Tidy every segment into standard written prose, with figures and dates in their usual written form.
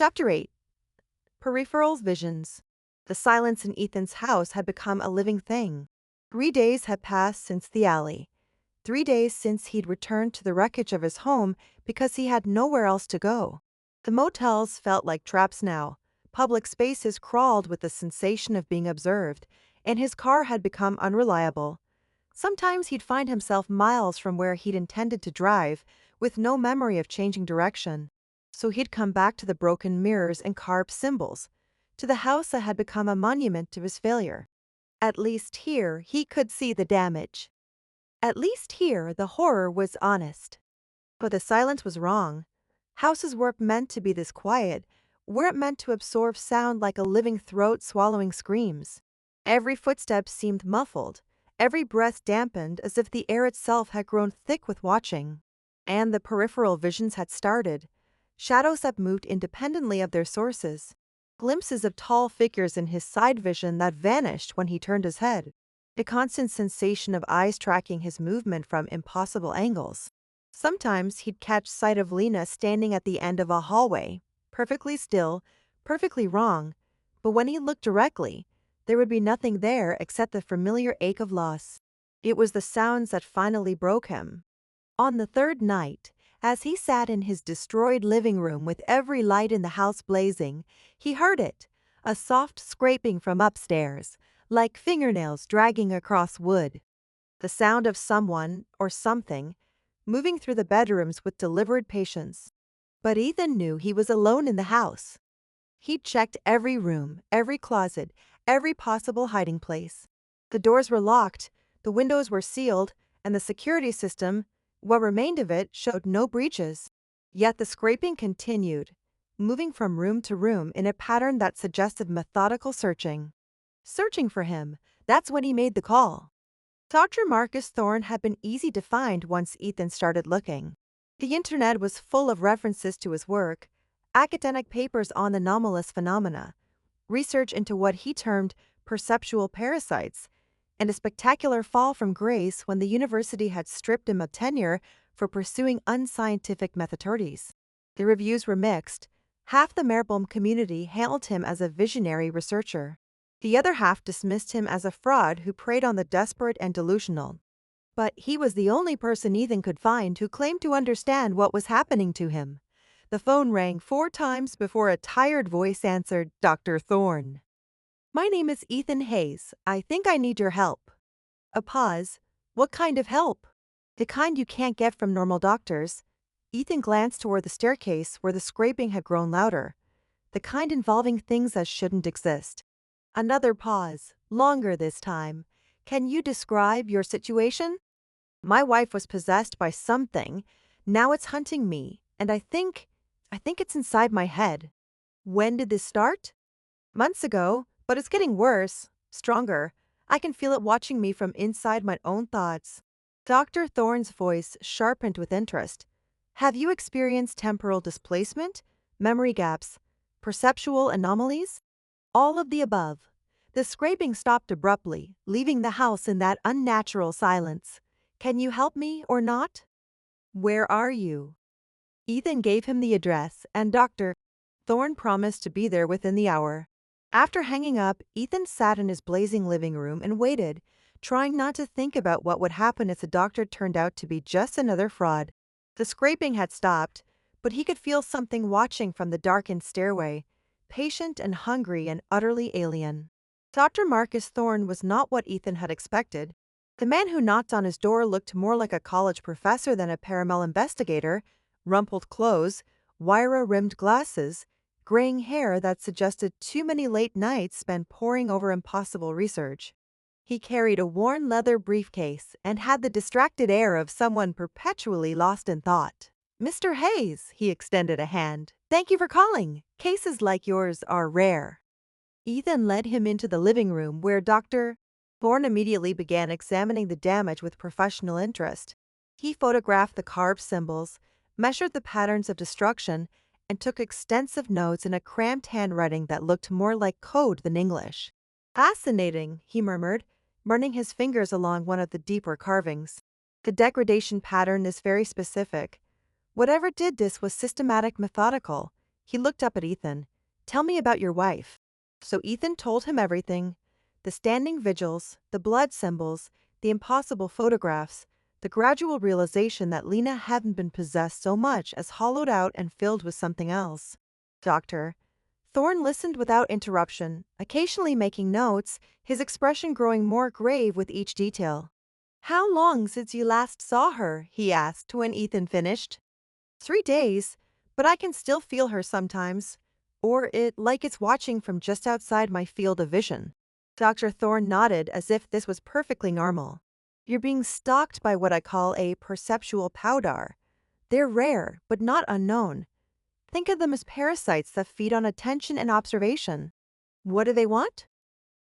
Chapter 8. Peripheral Visions. The silence in Ethan's house had become a living thing. 3 days had passed since the alley. 3 days since he'd returned to the wreckage of his home because he had nowhere else to go. The motels felt like traps now. Public spaces crawled with the sensation of being observed, and his car had become unreliable. Sometimes he'd find himself miles from where he'd intended to drive, with no memory of changing direction. So he'd come back to the broken mirrors and carved symbols, to the house that had become a monument to his failure. At least here he could see the damage. At least here the horror was honest. But the silence was wrong. Houses weren't meant to be this quiet, weren't meant to absorb sound like a living throat swallowing screams. Every footstep seemed muffled, every breath dampened as if the air itself had grown thick with watching. And the peripheral visions had started. Shadows that moved independently of their sources. Glimpses of tall figures in his side vision that vanished when he turned his head. A constant sensation of eyes tracking his movement from impossible angles. Sometimes he'd catch sight of Lena standing at the end of a hallway, perfectly still, perfectly wrong, but when he looked directly, there would be nothing there except the familiar ache of loss. It was the sounds that finally broke him. On the third night, as he sat in his destroyed living room with every light in the house blazing, he heard it, a soft scraping from upstairs, like fingernails dragging across wood. The sound of someone, or something, moving through the bedrooms with deliberate patience. But Ethan knew he was alone in the house. He'd checked every room, every closet, every possible hiding place. The doors were locked, the windows were sealed, and the security system, what remained of it, showed no breaches. Yet the scraping continued, moving from room to room in a pattern that suggested methodical searching. Searching for him, that's when he made the call. Dr. Marcus Thorne had been easy to find once Ethan started looking. The internet was full of references to his work, academic papers on anomalous phenomena, research into what he termed perceptual parasites, and a spectacular fall from grace when the university had stripped him of tenure for pursuing unscientific methods. The reviews were mixed. Half the Meerboom community hailed him as a visionary researcher. The other half dismissed him as a fraud who preyed on the desperate and delusional. But he was the only person Ethan could find who claimed to understand what was happening to him. The phone rang 4 times before a tired voice answered, "Dr. Thorne. My name is Ethan Hayes. I think I need your help." A pause. What kind of help? The kind you can't get from normal doctors. Ethan glanced toward the staircase where the scraping had grown louder. The kind involving things that shouldn't exist. Another pause, longer this time. Can you describe your situation? My wife was possessed by something. Now it's hunting me, and I think it's inside my head. When did this start? Months ago, but it's getting worse, stronger. I can feel it watching me from inside my own thoughts. Dr. Thorne's voice sharpened with interest. Have you experienced temporal displacement, memory gaps, perceptual anomalies? All of the above. The scraping stopped abruptly, leaving the house in that unnatural silence. Can you help me or not? Where are you? Ethan gave him the address, and Dr. Thorne promised to be there within the hour. After hanging up, Ethan sat in his blazing living room and waited, trying not to think about what would happen if the doctor turned out to be just another fraud. The scraping had stopped, but he could feel something watching from the darkened stairway, patient and hungry and utterly alien. Dr. Marcus Thorne was not what Ethan had expected. The man who knocked on his door looked more like a college professor than a paranormal investigator, rumpled clothes, wire-rimmed glasses, graying hair that suggested too many late nights spent poring over impossible research. He carried a worn leather briefcase and had the distracted air of someone perpetually lost in thought. "Mr. Hayes," he extended a hand. "Thank you for calling. Cases like yours are rare." Ethan led him into the living room where Dr. Thorne immediately began examining the damage with professional interest. He photographed the carved symbols, measured the patterns of destruction, and took extensive notes in a cramped handwriting that looked more like code than English. "Fascinating," he murmured, running his fingers along one of the deeper carvings. "The degradation pattern is very specific. Whatever did this was systematic, methodical." He looked up at Ethan. Tell me about your wife. So Ethan told him everything: the standing vigils, the blood symbols, the impossible photographs, the gradual realization that Lena hadn't been possessed so much as hollowed out and filled with something else. Doctor. Thorne listened without interruption, occasionally making notes, his expression growing more grave with each detail. How long since you last saw her? He asked when Ethan finished. 3 days, but I can still feel her sometimes, or it like it's watching from just outside my field of vision. Dr. Thorne nodded as if this was perfectly normal. You're being stalked by what I call a perceptual powder. They're rare, but not unknown. Think of them as parasites that feed on attention and observation. What do they want?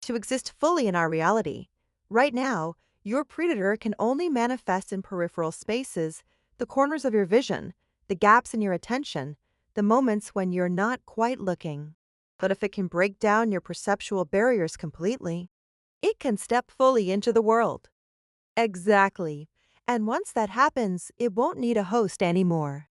To exist fully in our reality. Right now, your predator can only manifest in peripheral spaces, the corners of your vision, the gaps in your attention, the moments when you're not quite looking. But if it can break down your perceptual barriers completely, it can step fully into the world. Exactly. And once that happens, it won't need a host anymore.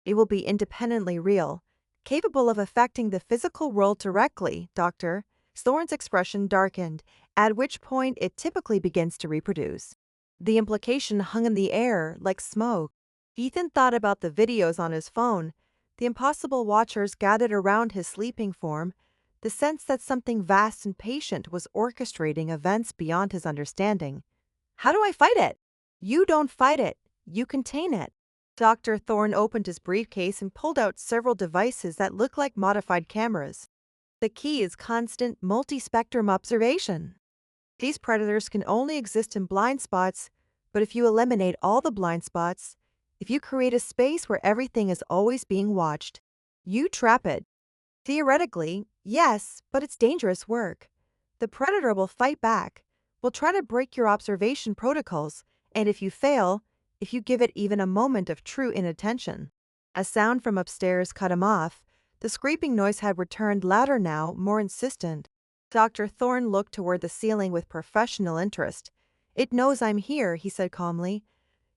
It will be independently real, capable of affecting the physical world directly, Doctor. Thorne's expression darkened, at which point it typically begins to reproduce. The implication hung in the air like smoke. Ethan thought about the videos on his phone, the impossible watchers gathered around his sleeping form, the sense that something vast and patient was orchestrating events beyond his understanding. How do I fight it? You don't fight it. You contain it. Dr. Thorne opened his briefcase and pulled out several devices that looked like modified cameras. The key is constant multi-spectrum observation. These predators can only exist in blind spots, but if you eliminate all the blind spots, if you create a space where everything is always being watched, you trap it. Theoretically, yes, but it's dangerous work. The predator will fight back, will try to break your observation protocols, and if you fail, if you give it even a moment of true inattention. A sound from upstairs cut him off. The scraping noise had returned, louder now, more insistent. Dr. Thorne looked toward the ceiling with professional interest. It knows I'm here, he said calmly.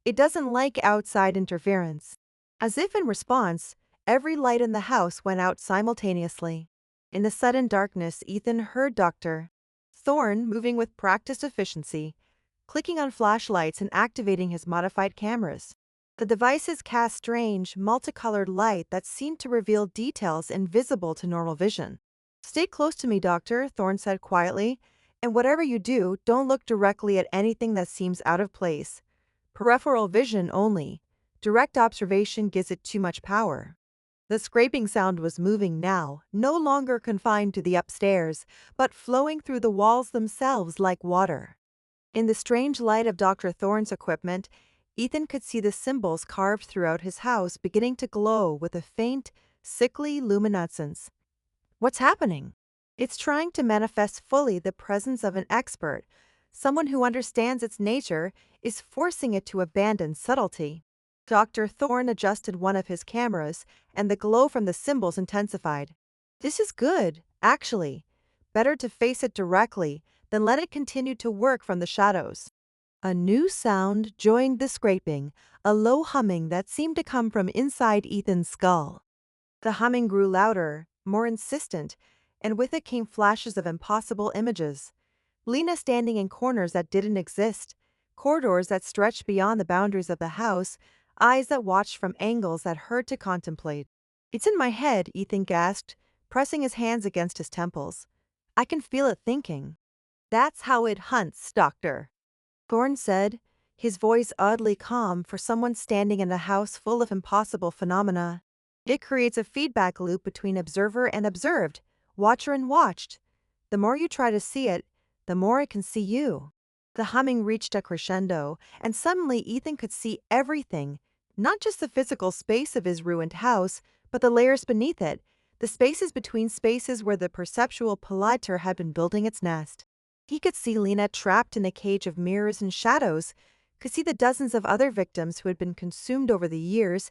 It doesn't like outside interference. As if in response, every light in the house went out simultaneously. In the sudden darkness, Ethan heard Dr. Thorne moving with practiced efficiency, clicking on flashlights and activating his modified cameras. The devices cast strange, multicolored light that seemed to reveal details invisible to normal vision. Stay close to me, Doctor, Thorne said quietly, and whatever you do, don't look directly at anything that seems out of place. Peripheral vision only. Direct observation gives it too much power. The scraping sound was moving now, no longer confined to the upstairs, but flowing through the walls themselves like water. In the strange light of Dr. Thorne's equipment, Ethan could see the symbols carved throughout his house beginning to glow with a faint, sickly luminescence. What's happening? It's trying to manifest fully the presence of an expert. Someone who understands its nature is forcing it to abandon subtlety. Dr. Thorne adjusted one of his cameras, and the glow from the symbols intensified. This is good, actually. Better to face it directly than let it continue to work from the shadows. A new sound joined the scraping, a low humming that seemed to come from inside Ethan's skull. The humming grew louder, more insistent, and with it came flashes of impossible images. Lena standing in corners that didn't exist, corridors that stretched beyond the boundaries of the house, eyes that watched from angles that hurt to contemplate. It's in my head, Ethan gasped, pressing his hands against his temples. I can feel it thinking. That's how it hunts, Doctor, Thorne said, his voice oddly calm for someone standing in a house full of impossible phenomena. It creates a feedback loop between observer and observed, watcher and watched. The more you try to see it, the more it can see you. The humming reached a crescendo, and suddenly Ethan could see everything, not just the physical space of his ruined house, but the layers beneath it, the spaces between spaces where the perceptual politer had been building its nest. He could see Lena trapped in a cage of mirrors and shadows, could see the dozens of other victims who had been consumed over the years,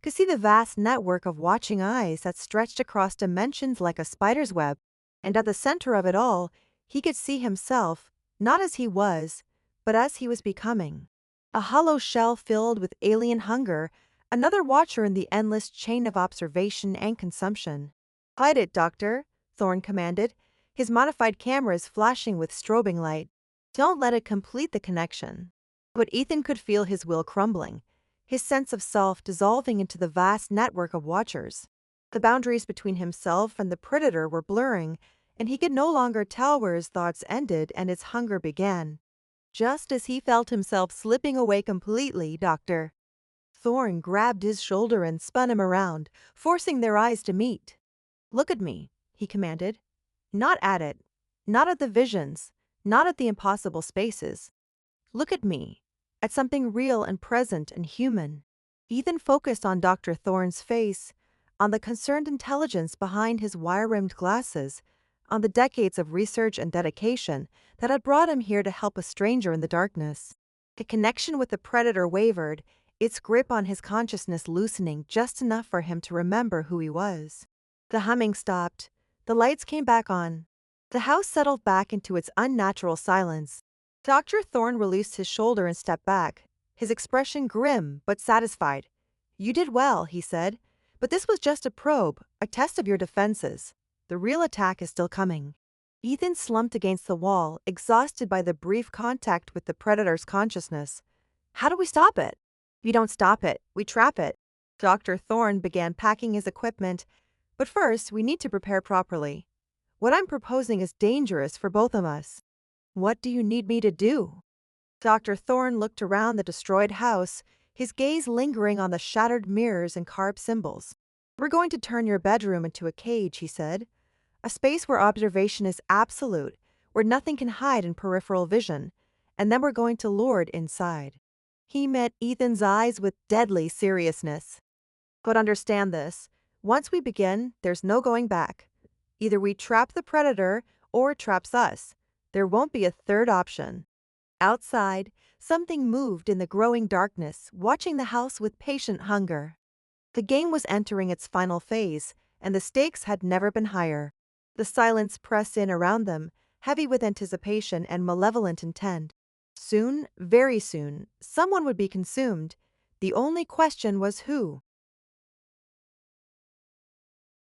could see the vast network of watching eyes that stretched across dimensions like a spider's web. And at the center of it all, he could see himself, not as he was, but as he was becoming. A hollow shell filled with alien hunger, another watcher in the endless chain of observation and consumption. Hide it, Doctor, Thorne commanded, his modified cameras flashing with strobing light. Don't let it complete the connection. But Ethan could feel his will crumbling, his sense of self dissolving into the vast network of watchers. The boundaries between himself and the predator were blurring, and he could no longer tell where his thoughts ended and his hunger began. Just as he felt himself slipping away completely, Doctor Thorne grabbed his shoulder and spun him around, forcing their eyes to meet. Look at me, he commanded. Not at it. Not at the visions. Not at the impossible spaces. Look at me. At something real and present and human. Ethan focused on Dr. Thorne's face, on the concerned intelligence behind his wire-rimmed glasses, on the decades of research and dedication that had brought him here to help a stranger in the darkness. The connection with the predator wavered, its grip on his consciousness loosening just enough for him to remember who he was. The humming stopped. The lights came back on. The house settled back into its unnatural silence. Dr. Thorne released his shoulder and stepped back, his expression grim but satisfied. You did well, he said, but this was just a probe, a test of your defenses. The real attack is still coming. Ethan slumped against the wall, exhausted by the brief contact with the predator's consciousness. How do we stop it? We don't stop it, we trap it. Dr. Thorne began packing his equipment, but first we need to prepare properly. What I'm proposing is dangerous for both of us. What do you need me to do? Dr. Thorne looked around the destroyed house, his gaze lingering on the shattered mirrors and carved symbols. We're going to turn your bedroom into a cage, he said. A space where observation is absolute, where nothing can hide in peripheral vision, and then we're going to lord inside. He met Ethan's eyes with deadly seriousness. But understand this, once we begin, there's no going back. Either we trap the predator or it traps us. There won't be a third option. Outside, something moved in the growing darkness, watching the house with patient hunger. The game was entering its final phase, and the stakes had never been higher. The silence pressed in around them, heavy with anticipation and malevolent intent. Soon, very soon, someone would be consumed. The only question was who.